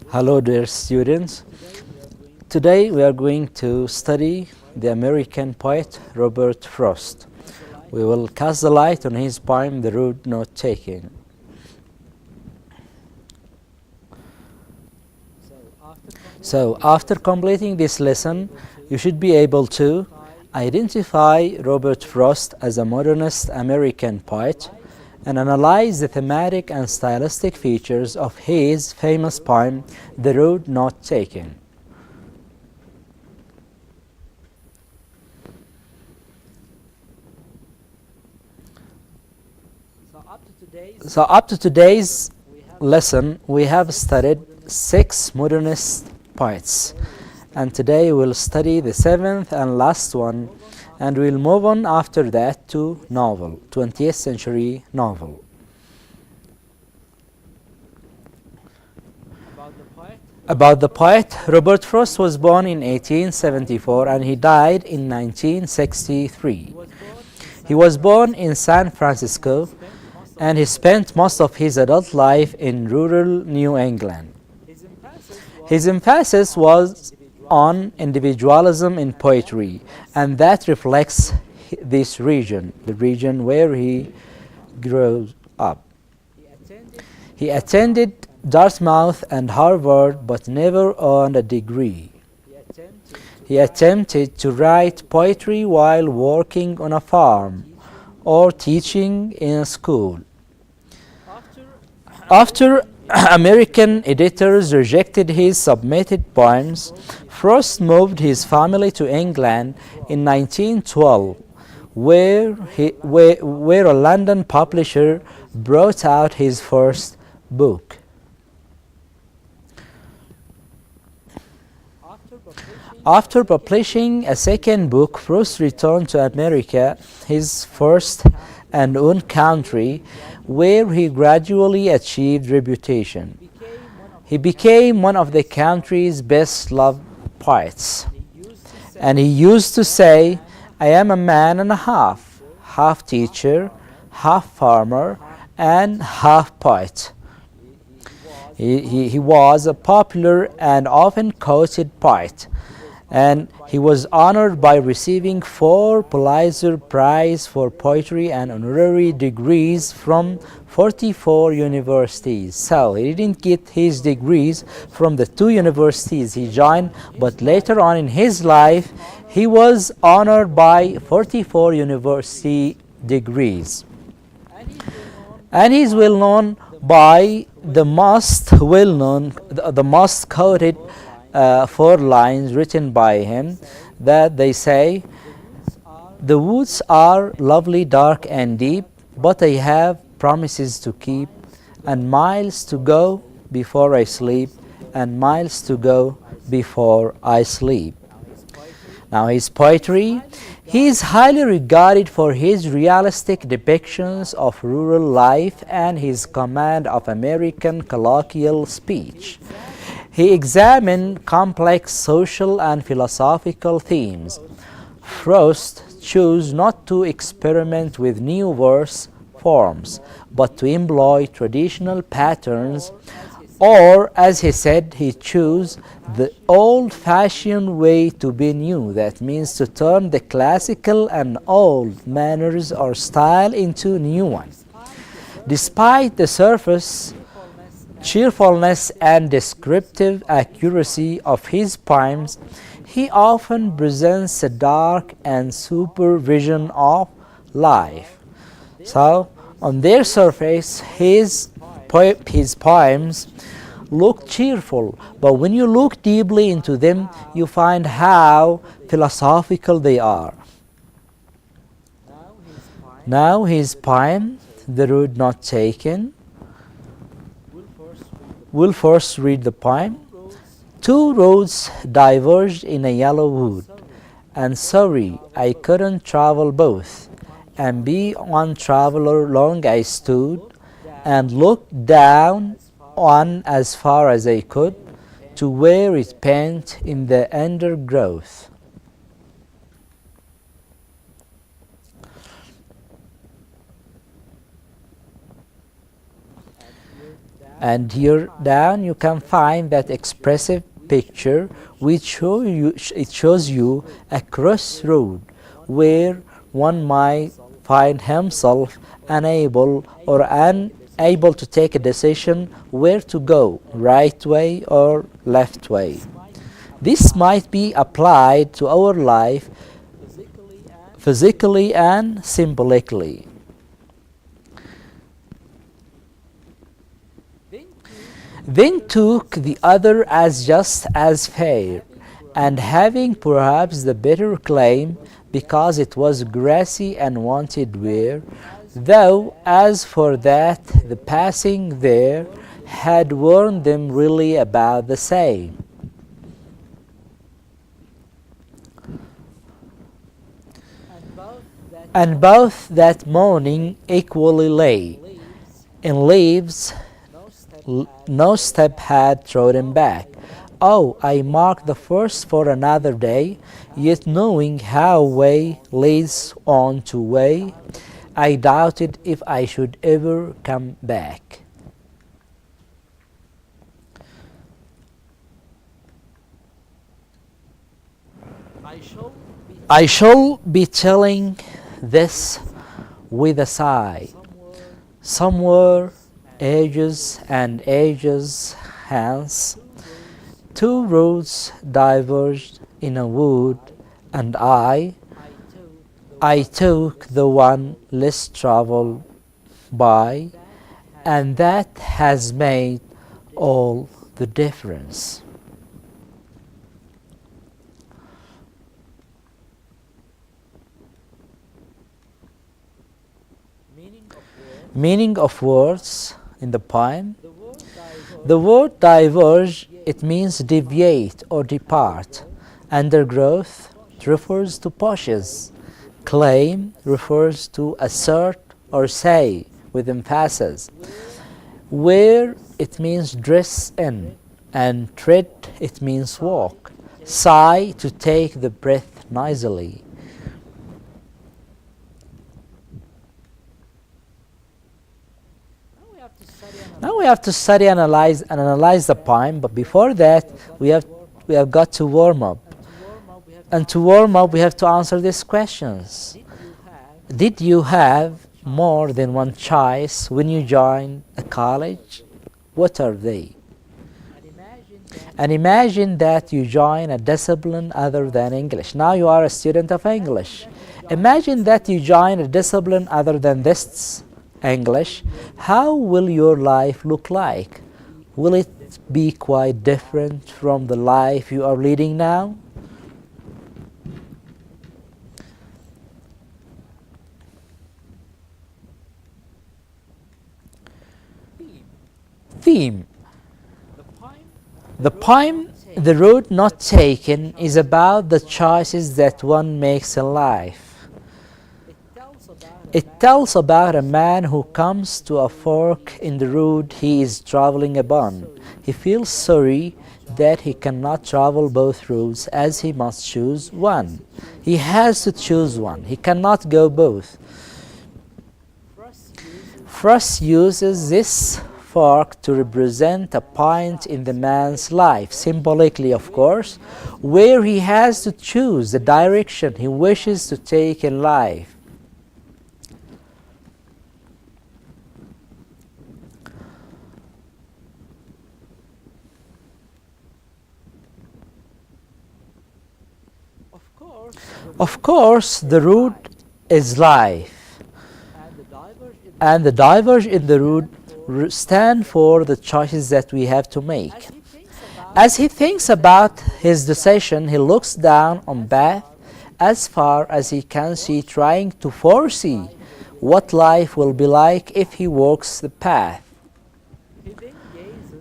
Hello dear students. Today we are going to study the American poet Robert Frost. We will cast the light on his poem The Road Not Taken. So after completing this lesson, you should be able to identify Robert Frost as a modernist American poet and analyze the thematic and stylistic features of his famous poem, The Road Not Taken. So up to today's lesson, we have studied 6 modernist poets. And today we'll study the 7th and last one, and we'll move on after that to novel, 20th century novel. About the poet, Robert Frost was born in 1874 and he died in 1963. He was born in San Francisco and he spent most of his adult life in rural New England. His emphasis was on individualism in poetry, and that reflects this region, the region where he grew up. He attended Dartmouth and Harvard but never earned a degree. He attempted to write poetry while working on a farm or teaching in a school. After American editors rejected his submitted poems, Frost moved his family to England in 1912, where a London publisher brought out his first book. After publishing a second book, Frost returned to America, his first and own country, where he gradually achieved reputation. He became one of the country's best-loved poets. And he used to say, "I am a man and a half teacher, half farmer, and half poet." He was a popular and often quoted poet, and he was honored by receiving 4 Pulitzer Prize for poetry and honorary degrees from 44 universities. So he didn't get his degrees from the 2 universities he joined, but later on in his life he was honored by 44 university degrees. And he's well known by the most quoted 4 lines written by him, that they say, "The woods are lovely, dark and deep, but I have promises to keep, and miles to go before I sleep, and miles to go before I sleep." Now his poetry, he is highly regarded for his realistic depictions of rural life and his command of American colloquial speech. He examined complex social and philosophical themes. Frost chose not to experiment with new verse forms, but to employ traditional patterns, or as he said, he chose the old-fashioned way to be new. That means to turn the classical and old manners or style into new ones. Despite the surface cheerfulness and descriptive accuracy of his poems, he often presents a dark and sober vision of life. So, on their surface, his poems look cheerful, but when you look deeply into them, you find how philosophical they are. Now his poem, The Road Not Taken. We'll first read the poem. "2 roads diverged in a yellow wood, and sorry I couldn't travel both, and be one traveler long I stood, and looked down on as far as I could, to where it pent in the undergrowth." And here down you can find that expressive picture which it shows you a crossroad where one might find himself unable or unable to take a decision where to go, right way or left way. This might be applied to our life physically and symbolically. Then took the other as just as fair, and having perhaps the better claim, because it was grassy and wanted wear, though as for that the passing there had worn them really about the same. And both that morning equally lay in leaves, no step had trodden back. Oh, I marked the first for another day, yet knowing how way leads on to way, I doubted if I should ever come back. I shall be telling this with a sigh. Somewhere ages and ages hence, two roads diverged in a wood, and I took the one less traveled by, and that has made all the difference. Meaning of words in the poem. The word diverge, it means deviate or depart. Undergrowth refers to pushes. Claim refers to assert or say with emphasis. Wear, it means dress in. And tread, it means walk. Sigh, to take the breath noisily. Now we have to study and analyze the poem, but before that we have got to warm up. And to warm up we have to answer these questions. Did you have more than one choice when you joined a college? What are they? And imagine that you join a discipline other than English. Now you are a student of English. Imagine that you join a discipline other than this English. How will your life look like? Will it be quite different from the life you are leading now? Theme. The poem, The Road Not Taken, is about the choices that one makes in life. It tells about a man who comes to a fork in the road he is traveling upon. He feels sorry that he cannot travel both roads, as he must choose one. He has to choose one. He cannot go both. Frost uses this fork to represent a point in the man's life, symbolically of course, where he has to choose the direction he wishes to take in life. Of course, the road is life, and the diverge in the road stand for the choices that we have to make. As he thinks about his decision, he looks down on path as far as he can see, trying to foresee what life will be like if he walks the path.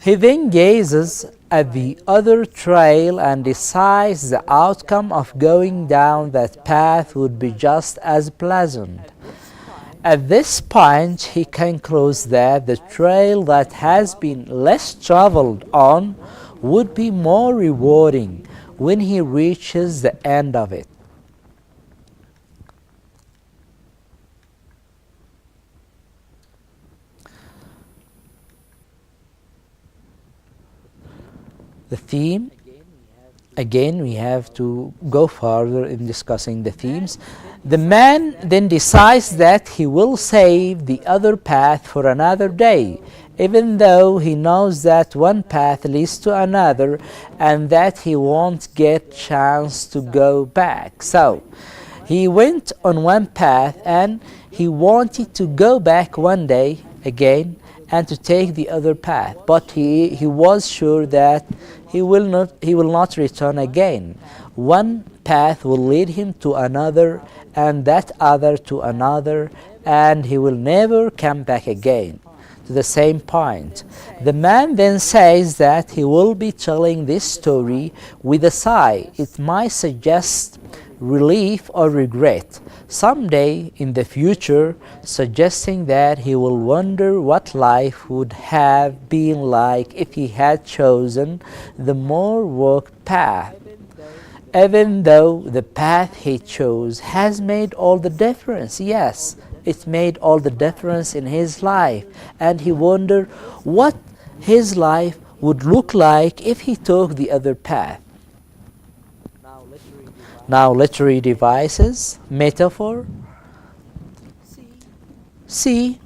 He then gazes at the other trail and decides the outcome of going down that path would be just as pleasant. At this point, he concludes that the trail that has been less traveled on would be more rewarding when he reaches the end of it. The theme, again we have to go further in discussing the themes. The man then decides that he will save the other path for another day, even though he knows that one path leads to another and that he won't get chance to go back. So he went on one path and he wanted to go back one day again and to take the other path, but he was sure that he will not return again. One path will lead him to another and that other to another, and he will never come back again to the same point. The man then says that he will be telling this story with a sigh. It might suggest relief or regret someday in the future, suggesting that he will wonder what life would have been like if he had chosen the more worked path, even though the path he chose has made all the difference. Yes, it made all the difference in his life, and he wondered what his life would look like if he took the other path. Now literary devices, metaphor. See,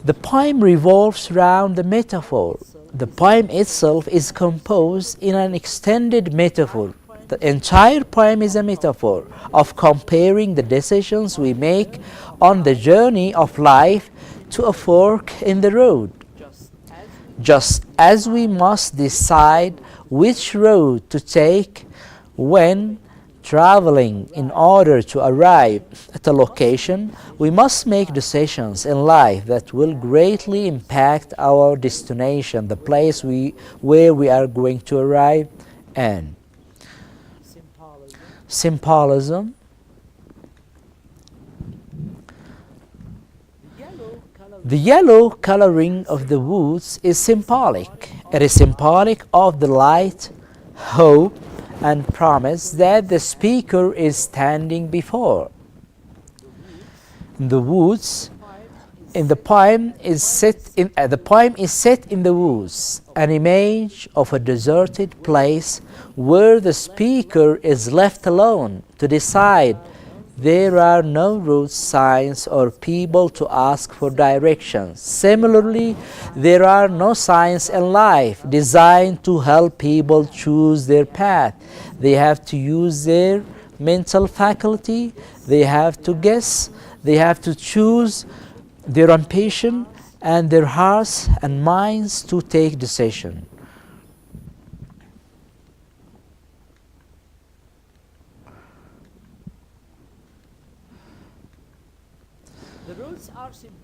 the poem revolves around the metaphor. The poem itself is composed in an extended metaphor. The entire poem is a metaphor of comparing the decisions we make on the journey of life to a fork in the road. Just as we must decide which road to take when traveling in order to arrive at a location, we must make decisions in life that will greatly impact our destination, the place where we are going to arrive in. Symbolism. The yellow coloring of the woods is symbolic. It is symbolic of the light, hope, and promise that the speaker is standing before. The woods in the poem is set in the woods, an image of a deserted place where the speaker is left alone to decide. There are no road signs or people to ask for directions. Similarly, there are no signs in life designed to help people choose their path. They have to use their mental faculty, they have to guess, they have to choose their ambition and their hearts and minds to take decision.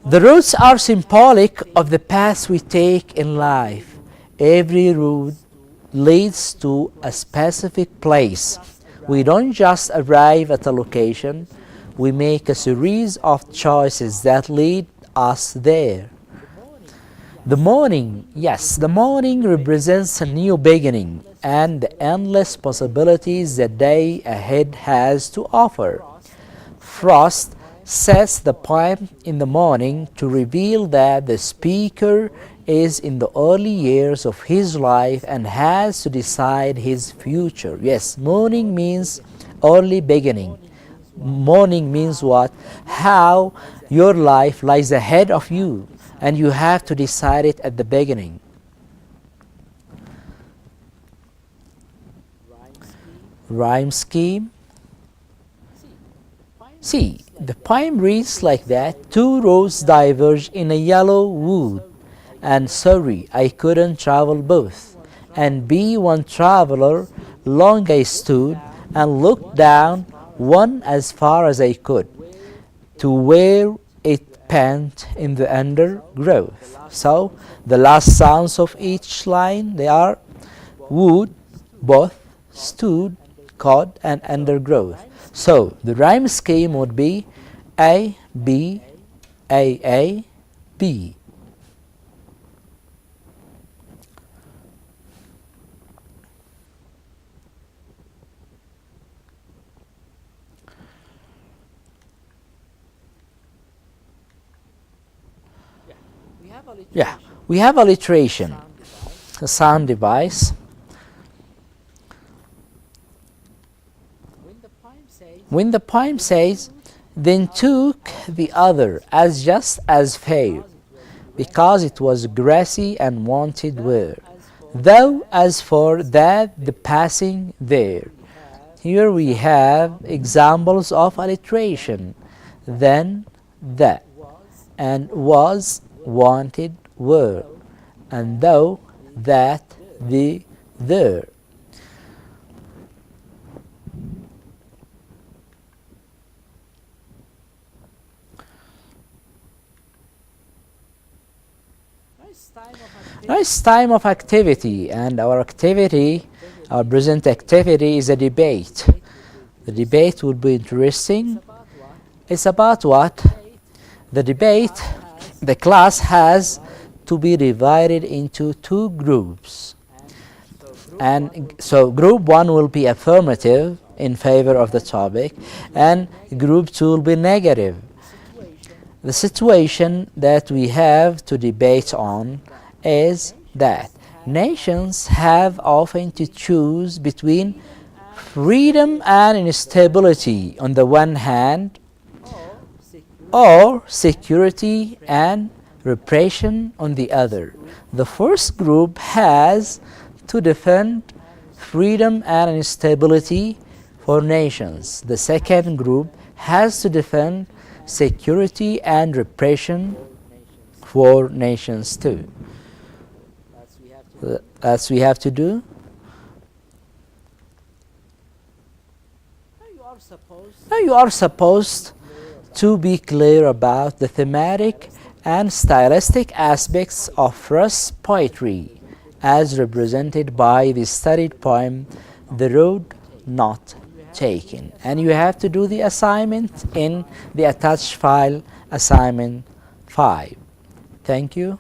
The routes are symbolic of the paths we take in life. Every route leads to a specific place. We don't just arrive at a location, we make a series of choices that lead us there. The morning, yes, the morning represents a new beginning and the endless possibilities the day ahead has to offer. Frost sets the poem in the morning to reveal that the speaker is in the early years of his life and has to decide his future. Yes, morning means early beginning. Morning means what? How your life lies ahead of you and you have to decide it at the beginning. Rhyme scheme. See, the poem reads like that: two roads diverge in a yellow wood, and sorry I couldn't travel both. And be one traveler, long I stood and looked down one as far as I could, to where it pent in the undergrowth. So the last sounds of each line, they are wood, both, stood, cod, and undergrowth. So the rhyme scheme would be A, B, A, B. Yeah, we have alliteration, a sound device. When the poem says, then took the other as just as fair, because it was grassy and wanted wear. Though as for that the passing there. Here we have examples of alliteration. Then, that, and was, wanted, were, and though, that, the, there. Now it's time of activity, and our present activity is a debate. The debate will be interesting. It's about what? The debate, the class has to be divided into two groups. And so group 1 will be affirmative in favor of the topic, and group 2 will be negative. The situation that we have to debate on is that nations have often to choose between freedom and instability on the one hand, or security and repression on the other. The first group has to defend freedom and instability for nations. The second group has to defend security and repression for nations too. That's we have to do. Now you are supposed to be clear about the thematic and stylistic aspects of Russ' poetry as represented by the studied poem The Road Not Taken. And you have to do the assignment in the attached file, assignment 5. Thank you.